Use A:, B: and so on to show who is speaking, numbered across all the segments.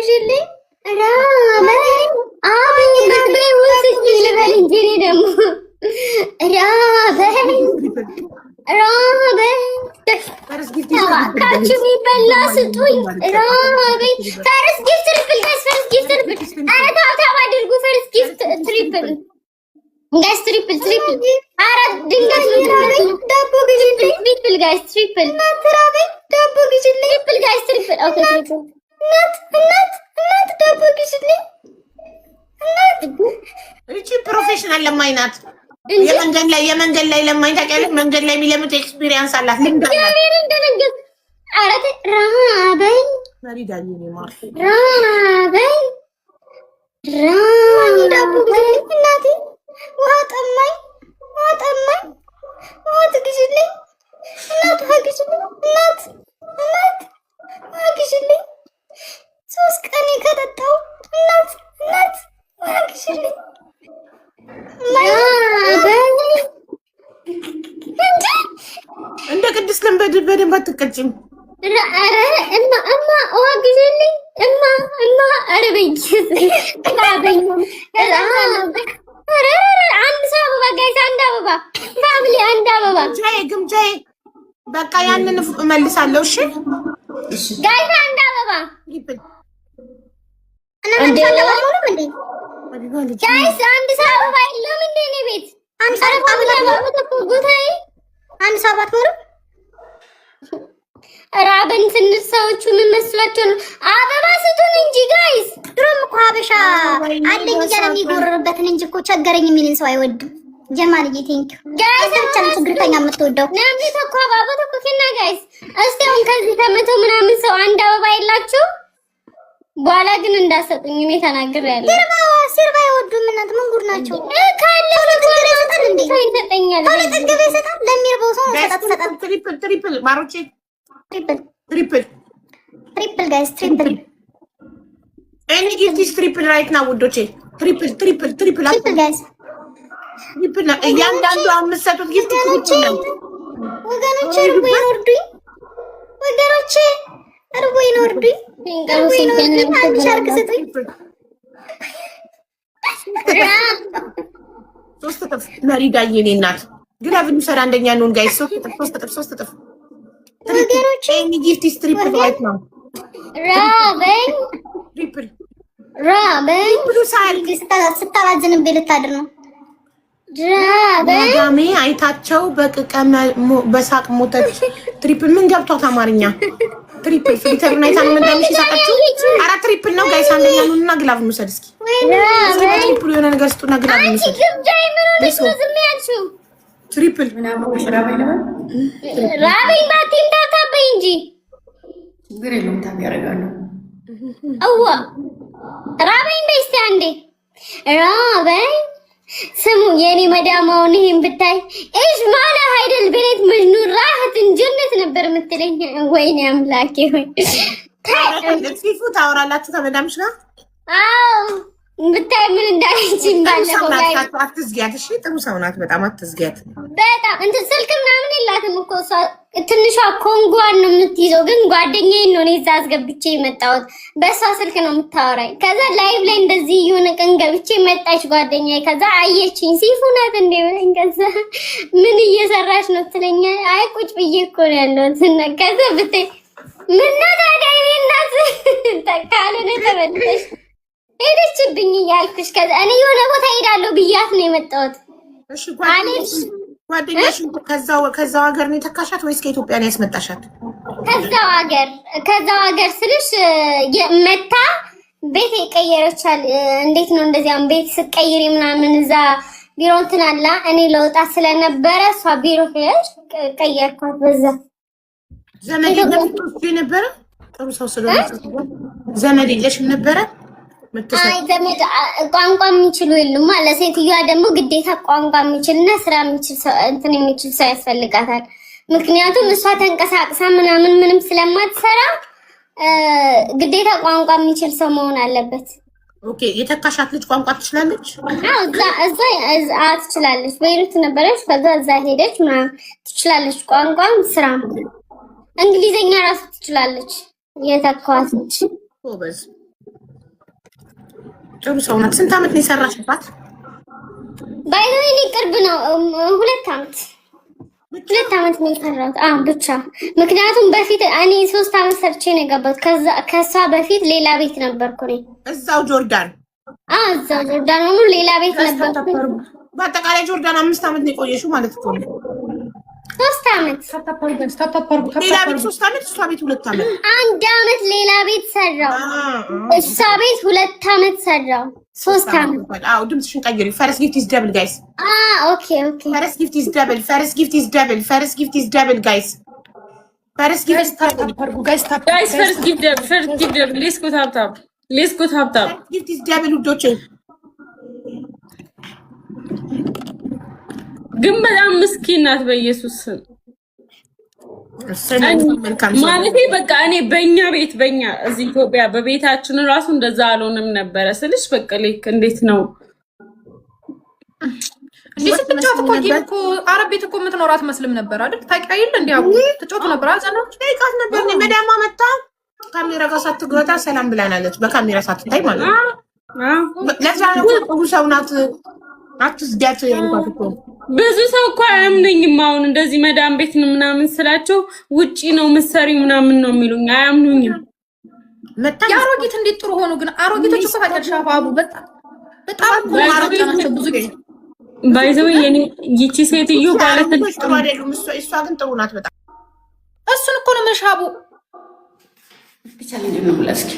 A: ግዢልኝ ራበኝ አበኝ ወስጂ ልበል እንጂ እኔ ደግሞ ራበኝ ካችሁ የሚበላ ስጡኝ ራበኝ። ፈርስ ጊፍት ትሪፕል ጋይስ፣ ፈርስ ጊፍት ትሪፕል። ኧረ ታብታብ አድርጉ። ፈርስ ጊፍት ትሪፕል ጋይስ፣ ትሪፕል ኧረ ድንገት ዳቦ ግዢልኝ ትሪፕል ጋይስ፣ ትሪፕል ራበኝ ዳቦ ግዢልኝ ትሪፕል ጋይስ፣ ትሪፕል ኦኬ፣ ትሪፕል እናት ዳቦ ግዢልኝ እናት።
B: እቺ ፕሮፌሽናል ለማኝ ናት። የመንገድ ላይ ለማኝ ታውቂያለሽ? መንገድ ላይ የሚለምት ኤክስፒሪየንስ አላት።
A: ለምን እንደነገር አረተ ራበኝ ዳቦ ግዢልኝ እናቴ። ውሃ ጠማኝ ውሃ ትግዢልኝ እናት። ውሃ ግዢልኝ እናት ውሃ ግዢልኝ። 3 ቀን ከጠጣሁ እናት ውሃ ግዢልኝ።
B: እንደ ቅድስት ለምበድ በደንብ አትቀጭም።
A: እማ ውሃ ግዢልኝ እማ ኧረ በይኝ አንድ አበባ ጋይስ፣ አንድ አበባ ፋሚሊ፣ አንድ አበባ
B: ግምጃዬ። በቃ ያንን እመልሳለሁ። እሺ
A: ጋይስ፣ አንድ አበባ ጋይስ፣ አንድ ሰው አበባ የለም እንደ እኔ ቤት አንድ ሰው አትኖርም። ራበን ስንል ሰዎቹ ምን መስሏቸው ነው? አበባ ስጡን እንጂ ጋይስ።
C: ድሮም እኮ ሀበሻ አለኝ እያለ የሚጎረርበትን እንጂ እኮ ቸገረኝ የሚልን ሰው አይወድም። ጀማልዬ ቴንኪው ጋይስ። ብቻ ነው ችግርተኛ የምትወደው
A: ናምኒ ተኮ አበባ ተኮኪና ጋይስ። እስቲ አሁን ከዚህ ተመቶ ምናምን ሰው አንድ አበባ የላችሁ? በኋላ ግን እንዳሰጡኝ እኔ ተናግሬያለሁ።
C: ሲርባ አይወዱም። እናት ምን ጉድ ናቸው?
A: ካለ ለጎራ ይሰጣል እንዴ? ይሰጠኛል።
C: ተለጠገበ ይሰጣል። ለሚርበው ሰው ይሰጣል።
B: ትሪፕል ማሮቼ፣ ትሪፕል
C: ጋይስ፣ ትሪፕል
B: ኤኒ ጊፍት ኢዝ ትሪፕል ራይት ናው ውዶቼ። ትሪፕል
C: ጋይስ፣
B: ትሪፕል ነው። እያንዳንዱ የምትሰጡት ጊፍት ትሪፕል ነው።
C: ወገኖቼ እርቦኝ ነው እርዱኝ። ወገኖቼ እርቦኝ ነው እርዱኝ። አንድ ሻርክ ስጡኝ።
B: 3 እጥፍ መሪዳዬ የኔ እናት ግላብ እንሰራ አንደኛ ነውን ጋይስ። 3 እጥፍ
C: ወገኖቼ
B: ኤኒ ጊፍት ኢዝ ትሪፕል ራይት ናው።
A: ራበኝ
B: ትሪፕል
A: ብሉ
B: ሳል
C: ስታላዝንብኝ ልታድር ነው።
B: ዳሜ አይታቸው በሳቅ ሞተች። ትሪፕል ምን ገብቷት አማርኛ? ትሪፕል ፍሊተሩን አይታ ነው እንደምሽ ይሳቀችሁ። አራ ትሪፕል ነው ጋይስ። አንደኛ ነውና ግላብ እንውሰድ እስኪ። ትሪፕል የሆነ ነገር ስጡና ግላብ እንውሰድ። ትሪፕል
A: ራበኝ ባቲም ታካበኝ እንጂ
D: ችግር የለውም። ታብ ያደርጋሉ።
A: አዋ ራበኝ በስቲ አንዴ ራበኝ። ስሙ የኔ መዳማውን ይሄን ብታይ እሽ ማለ አይደል ቤት መጅኑር ራህትን ጀነት ነበር የምትለኝ። ወይኔ አምላኬ ሆይ
B: ለሲፉ ታወራላችሁ ከመዳምሽ ጋር?
A: አዎ ብታይ ምን እንዳለችኝ ባለፈው ላይ
B: አትዝጊያት። እሺ ጥሩ ሰው ናት በጣም አትዝጊያት።
A: በጣም እንትን ስልክ ምናምን የላትም እኮ እሷ ትንሿ ኮንጓን ነው የምትይዘው። ግን ጓደኛዬን ነው እዛ አስገብቼ የመጣሁት። በእሷ ስልክ ነው የምታወራኝ። ከዛ ላይቭ ላይ እንደዚህ የሆነ ቀን ገብቼ መጣች ጓደኛዬ። ከዛ አየችኝ። ሲፉ ናት እንደ ብለኝ ከዛ ምን እየሰራች ነው ትለኛ። አይ ቁጭ ብዬ እኮ ነው ያለሁት። ከዛ ብታይ ምን ነው ታዲያ እኔ እናት ካልሆነ ተበልተሽ ሄደችብኝ እያልኩሽ። ከዛ እኔ የሆነ ቦታ ሄዳለሁ ብያት ነው የመጣሁት።
B: እሺ ጓደኛሽ ከዛው ሀገር ነው የተካሻት ወይስ ከኢትዮጵያ ነው ያስመጣሻት?
A: ከዛው ሀገር ስልሽ መታ ቤት የቀየረቻል። እንዴት ነው እንደዚያም ቤት ስቀይሪ ምናምን እዛ ቢሮ እንትን አላ እኔ ለውጣ ስለነበረ እሷ ቢሮ ሄደች ቀየርኳት። በዛ
B: ዘመድ ነበረ ጥሩ ሰው ስለሆነ ዘመድ የለሽም ነበረ?
A: አይ ዘመድ ቋንቋ የሚችሉ የሉም ማለት። ሴትዮዋ ደግሞ ግዴታ ቋንቋ የሚችልና ስራ የሚችል ሰው እንትን የሚችል ሰው ያስፈልጋታል። ምክንያቱም እሷ ተንቀሳቅሳ ምንም ስለማትሰራ ግዴታ ቋንቋ የሚችል ሰው መሆን አለበት።
B: ኦኬ የተካሻት ልጅ ቋንቋ ትችላለች?
A: አዎ እዛ ትችላለች። በይሩት ነበረች። ከዛ እዛ ሄደች ምናምን ትችላለች። ቋንቋም ስራም እንግሊዘኛ ራሱ ትችላለች። የተካዋት ልጅ
B: ጎበዝ ጥሩ ሰው ናት። ስንት ዓመት ነው የሰራሽባት?
A: ባይዘው ቅርብ ነው 2 ዓመት 2 ዓመት ነው የሰራሁት። ብቻ ምክንያቱም በፊት እኔ 3 ዓመት ሰርቼ ነው የገባሁት። ከሷ በፊት ሌላ ቤት ነበርኩ እኔ
B: እዛው ጆርዳን።
A: እዛው ጆርዳን ነው ሌላ ቤት ነበርኩ።
B: በአጠቃላይ ጆርዳን 5 ዓመት ነው የቆየሽው ማለት እኮ ነው።
A: 3 ዓመት
B: ሌላ ቤት 3 ዓመት፣ እሷ ቤት 2 ዓመት።
A: 1 ዓመት ሌላ ቤት ሰራው፣ እሷ ቤት 2 ዓመት ሰራው። 3 ዓመት።
B: ድምፅሽን ቀይሪ። ፈረስ ጊፍት ኢዝ ደብል ጋይስ።
A: ኦኬ
B: ፈረስ ጊፍት ኢዝ ደብል፣ ፈረስ ጊፍት ኢዝ ደብል፣ ፈረስ ጊፍት ኢዝ ደብል ጋይስ። ፈረስ ጊፍት
E: ጋይስ ፈረስ ጊፍት ደብል፣ ፈረስ ጊፍት ደብል። ሌትስ ጎ ታፕ ታፕ፣ ሌትስ ጎ ታፕ ታፕ።
B: ጊፍት ኢዝ ደብል ውዶቼ።
E: ግን በጣም ምስኪን ናት በኢየሱስ ስም። ማለቴ በቃ እኔ በእኛ እዚህ ኢትዮጵያ በቤታችን ራሱ እንደዛ አልሆንም ነበረ ስልሽ በቃ ልክ እንዴት ነው
D: እንዴ ስትጫወት እኮ አረብ ቤት እኮ የምትኖራት መስልም ነበር አይደል? ታውቂያለሽ እንዴ? አቡ ትጫወት ነበር አዛናች
B: ታውቃት ነበር። መዳማ መጣ ካሜራ ጋር ሳትገታ ሰላም ብላናለች። በካሜራ ሳትታይ ማለት ነው። ለዛ ነው ጥሩ ሰው ናት። አትስዳት ያልኳት እኮ
E: ብዙ ሰው እኮ አያምነኝም። አሁን እንደዚህ መዳም ቤት ነው ምናምን ስላቸው ውጪ ነው ምሰሪው ምናምን ነው የሚሉኝ። አያምኑኝም።
D: የአሮጊት እንዴት ጥሩ ሆኖ ግን አሮጊቶች እኮ ታውቂያለሽ አቡ በጣም ማራጫናቸው ብዙ ጊዜ
E: ባይዘው የኔ ይቺ ሴትዮ ባለት
B: ጥሩ አይደሉም። እሷ ግን ጥሩ ናት በጣም።
D: እሱን እኮ ነው የምልሽ አቡ።
F: ስፔሻሊ ነው ብላስኪ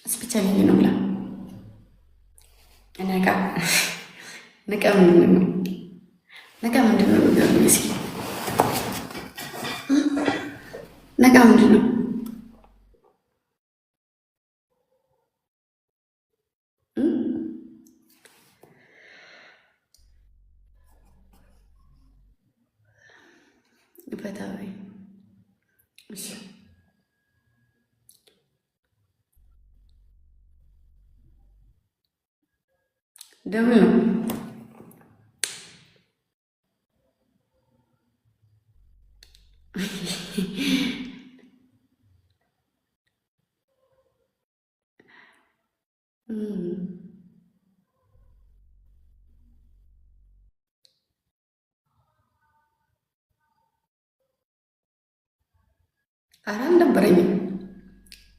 F: ስፔሻሊ ነው ብላ ነቃ ምንድን ነው ነቃ ምንድን ነው ነቃ ምንድን ነው ፈታዊ እሺ ደብል ነው ኧረ አልደበረኝም።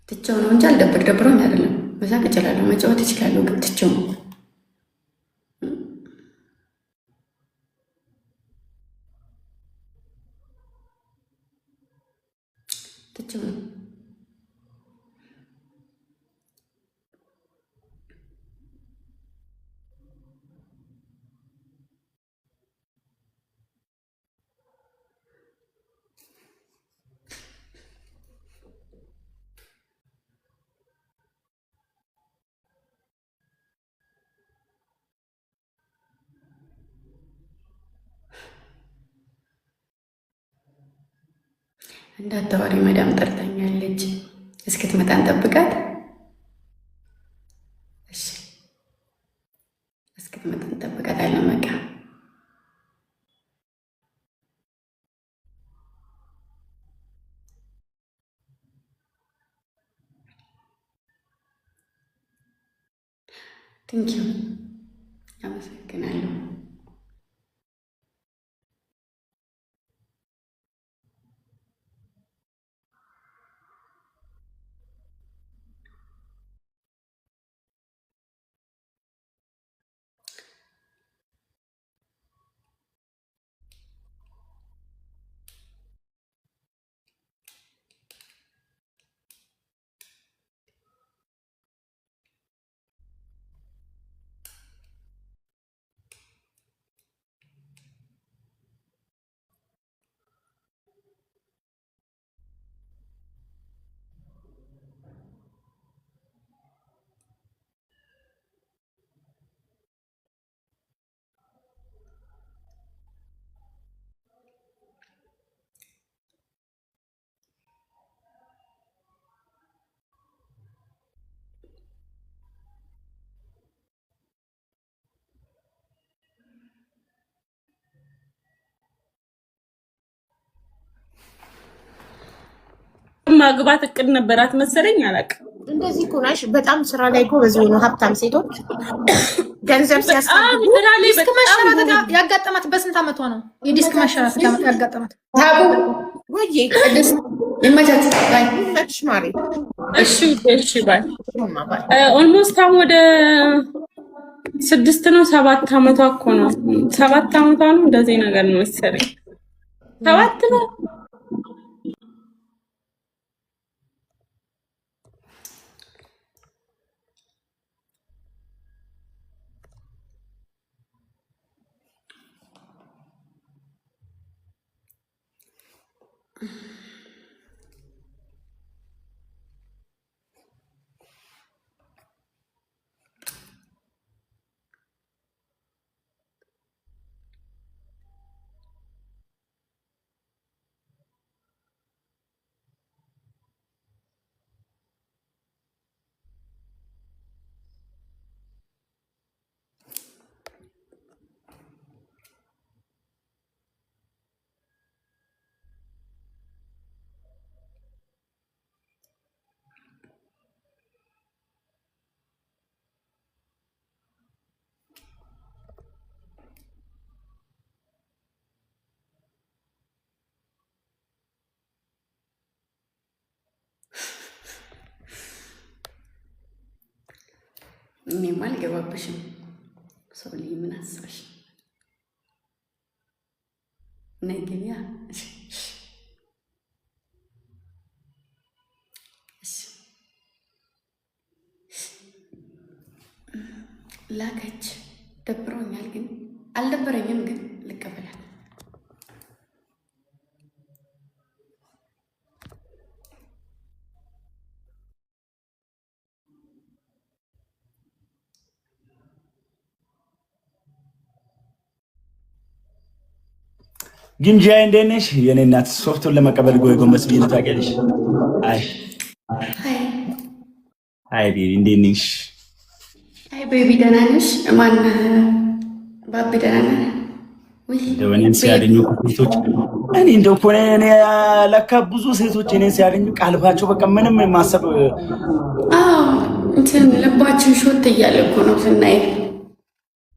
F: ትቼው ነው እንጂ ደብሮኝ አይደለም። መሳቅ እችላለሁ፣ መጫወት እችላለሁ፣ ግን ትቼው ነው። ትቼው ነው። እንዳታወሪ መዳም ጠርታኛለች። እስክትመጣ እንጠብቃት። እሺ እስክትመጣ እንጠብቃታለን። በቃ ቴንኪዩ፣ አመሰግናለሁ።
E: ማግባት እቅድ ነበራት መሰለኝ አላውቅም።
B: እንደዚህ እኮ ነሽ። በጣም ስራ ላይ ጎበዝ የሆኑ ሀብታም ሴቶች ገንዘብ ሲያስፈልጉ
D: ዲስክ መሸራተት ያጋጠማት በስንት ዓመቷ ነው? የዲስክ መሸራተት ያጋጠማት
F: ታቡ
B: ወይ
F: ይመቻች ባይ
B: ነሽ ማሪ።
E: እሺ ባይ ኦልሞስት አሁን ወደ 6 ነው 7 ዓመቷ እኮ ነው። 7 ዓመቷ ነው እንደዚህ ነገር ነው መሰለኝ። 7 ነው
F: እኔማ አልገባብሽም። ሰው ልጅ ምን አስበሽ ነገኛ ላከች። ደብሮኛል ግን አልደበረኝም ግን ልቀበላት።
G: ግን ጂያ እንዴት ነሽ? የኔ እናት ሶፍቱን ለመቀበል ጎንበስ ብዬሽ ነው ታውቂያለሽ። አይ ቤቢ እንዴት ነሽ?
F: አይ ቤቢ ደህና ነሽ? ማን ባቢ ደህና ነህ ወይ?
G: እንደው እኔን ሲያገኙ ሴቶች እኔ እንደው እኮ እኔ ለካ ብዙ ሴቶች እኔን ሲያገኙ ቃልባቸው በቃ ምንም የማሰብ
F: እንትን ልባችን ሾት እያለ እኮ ነው ስናይ።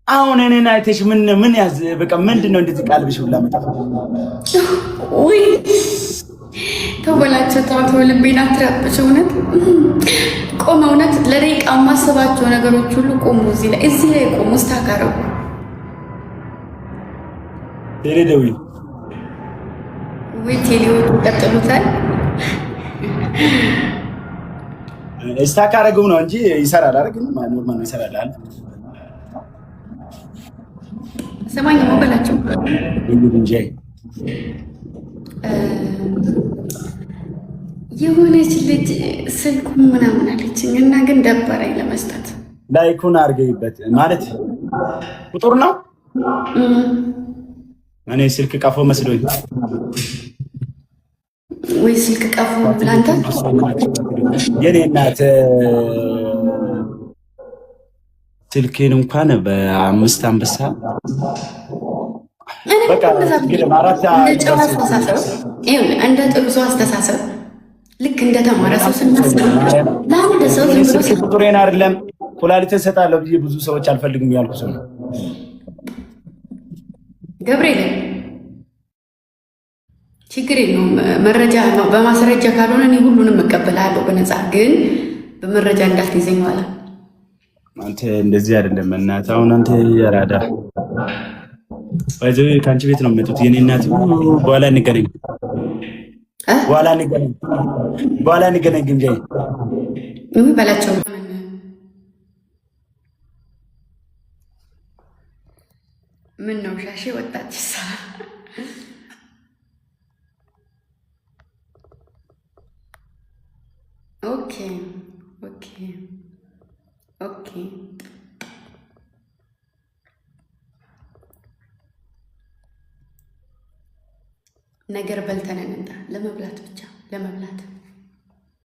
G: አሁን እኔን አይተሽ ምን ያዝ በቃ ምንድን ነው እንደዚህ ቃልብሽ ሁላ መጣፍ?
F: ወይ ተበላቸው ተው ልቤን አትረብሽ። እውነት ቆም። እውነት ለደቂቃ የማስባቸው ነገሮች ሁሉ ቆሙ። እዚህ ላይ ቆሙ። ስታካረው
G: ቴሌደዊ
F: ወይ ቴሌው ቀጥሉታል።
G: ስታካረገው ነው እንጂ ይሰራል አይደል? ኖርማል ነው ይሰራል አይደል?
F: ሰማኝ በላቸው
G: እንጂ
F: የሆነች ልጅ ስልኩ ምናምን አለችኝ እና ግን ደበረኝ ለመስጠት።
G: ላይኩን አድርገይበት ማለት ቁጥር ነው። እኔ ስልክ ቀፎ መስሎኝ
F: ወይ ስልክ ቀፎ ብላንተ
G: የኔ እናት ስልኬን እንኳን በ5 አንበሳ በቃ
F: እንደ ጥሩ ሰው አስተሳሰብ ልክ እንደ ተማረ ሰው ስናስብ ለአንድ ሰው ዝም ብሎ
G: ቁጥሬን አይደለም ኩላሊትን ሰጣለሁ ብዬ ብዙ ሰዎች አልፈልግም ያልኩ ሰው ነው።
F: ገብርኤል ችግር የለውም። መረጃ ነው በማስረጃ ካልሆነ እኔ ሁሉንም እቀበላለሁ በነፃ ግን በመረጃ እንዳትይዘኝ ዋላ።
G: አንተ እንደዚህ አይደለም እናት። አሁን አንተ ያራዳ ወይዘው ከአንቺ ቤት ነው የመጡት የኔ እናት። በኋላ እንገናኝ ግምጃ
F: በላቸው። ምን ነው ሻሼ ወጣች ሳ ኦኬ ነገር በልተን እንምጣ። ለመብላት ብቻ ለመብላት